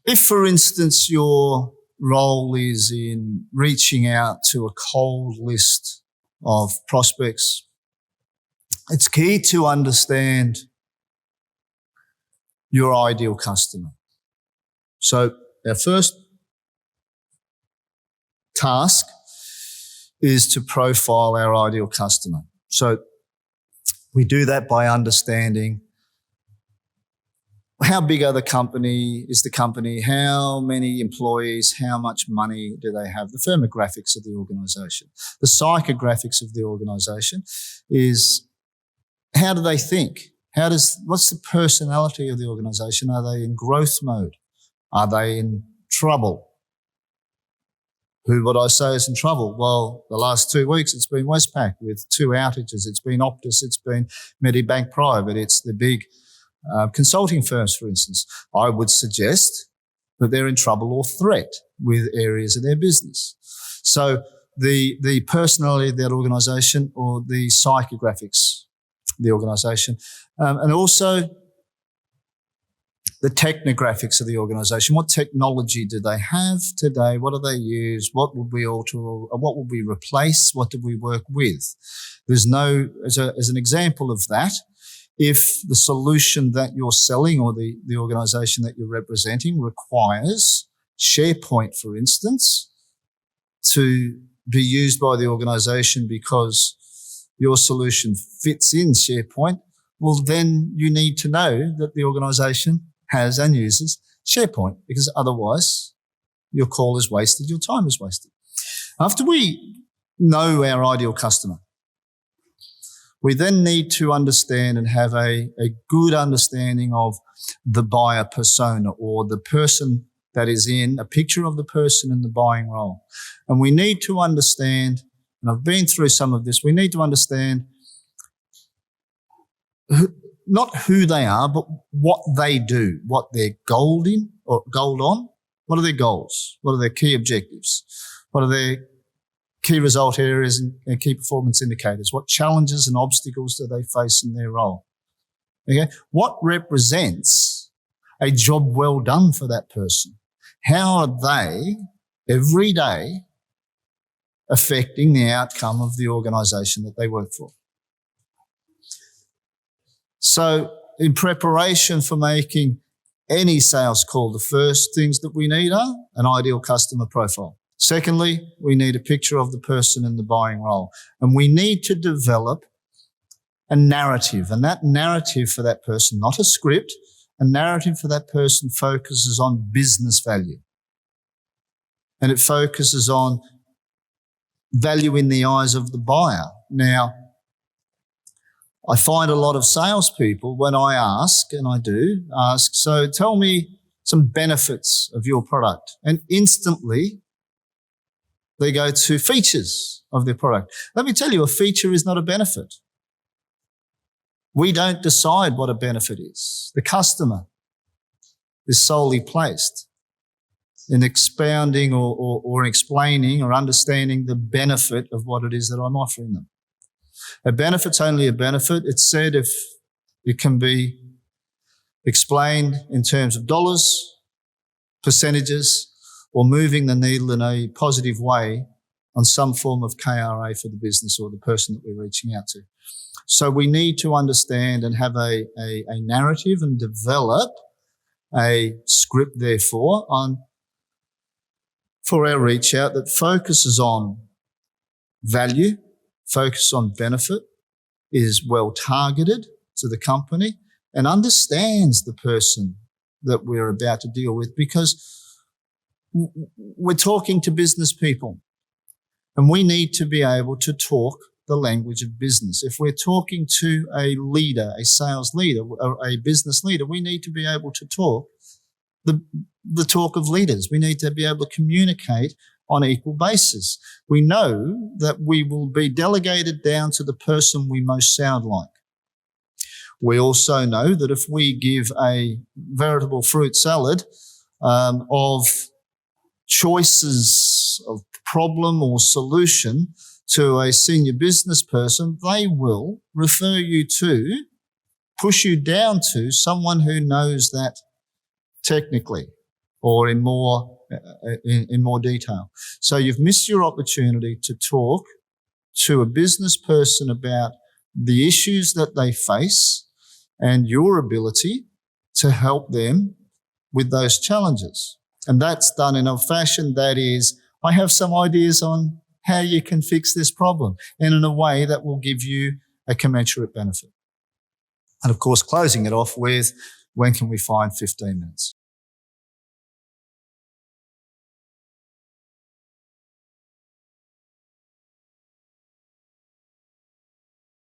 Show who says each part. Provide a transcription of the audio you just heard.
Speaker 1: If, for instance, your role is in reaching out to a cold list of prospects, it's key to understand your ideal customer. So our first task is to profile our ideal customer. So we do that by understanding how big is the company, how many employees, how much money do they have, the firmographics of the organisation. The psychographics of the organisation is how do they think? What's the personality of the organisation? Are they in growth mode? Are they in trouble? Who would I say is in trouble? Well, the last 2 weeks it's been Westpac with 2 outages. It's been Optus. It's been Medibank Private. It's the big consulting firms, for instance. I would suggest that they're in trouble or threat with areas of their business. So the personality of that organisation or the psychographics of the organisation, and also the technographics of the organisation. What technology do they have today? What do they use? What would we alter? Or what would we replace? What do we work with? As an example of that, if the solution that you're selling or the organisation that you're representing requires SharePoint, for instance, to be used by the organisation because your solution fits in SharePoint, well, then you need to know that the organisation has and uses SharePoint, because otherwise your call is wasted, your time is wasted. After we know our ideal customer, we then need to understand and have a good understanding of the buyer persona, or the person that is in a picture of the person in the buying role. And we need to understand, and I've been through some of this, we need to understand not who they are, but what they do, what they're gold on. What are their goals? What are their key objectives? What are their key result areas and key performance indicators? What challenges and obstacles do they face in their role? Okay. What represents a job well done for that person? How are they every day affecting the outcome of the organisation that they work for? So in preparation for making any sales call, the first things that we need are an ideal customer profile. Secondly, we need a picture of the person in the buying role. And we need to develop a narrative. And that narrative for that person, not a script, a narrative for that person focuses on business value. And it focuses on value in the eyes of the buyer. Now, I find a lot of salespeople, when I ask, and I do ask, so tell me some benefits of your product. And instantly they go to features of their product. Let me tell you, a feature is not a benefit. We don't decide what a benefit is. The customer is solely placed in expounding or explaining or understanding the benefit of what it is that I'm offering them. A benefit's only a benefit. It's said if it can be explained in terms of dollars, percentages, or moving the needle in a positive way on some form of KRA for the business or the person that we're reaching out to. So we need to understand and have a narrative and develop a script, therefore, for our reach out that focuses on value, focus on benefit, is well targeted to the company, and understands the person that we're about to deal with, because we're talking to business people and we need to be able to talk the language of business. If we're talking to a leader, a sales leader, or a business leader, we need to be able to talk the talk of leaders. We need to be able to communicate on equal basis. We know that we will be delegated down to the person we most sound like. We also know that if we give a veritable fruit salad of choices of problem or solution to a senior business person, they will refer you to, push you down to someone who knows that technically, or in more detail. So you've missed your opportunity to talk to a business person about the issues that they face and your ability to help them with those challenges. And that's done in a fashion that is, I have some ideas on how you can fix this problem, and in a way that will give you a commensurate benefit. And of course, closing it off with, when can we find 15 minutes?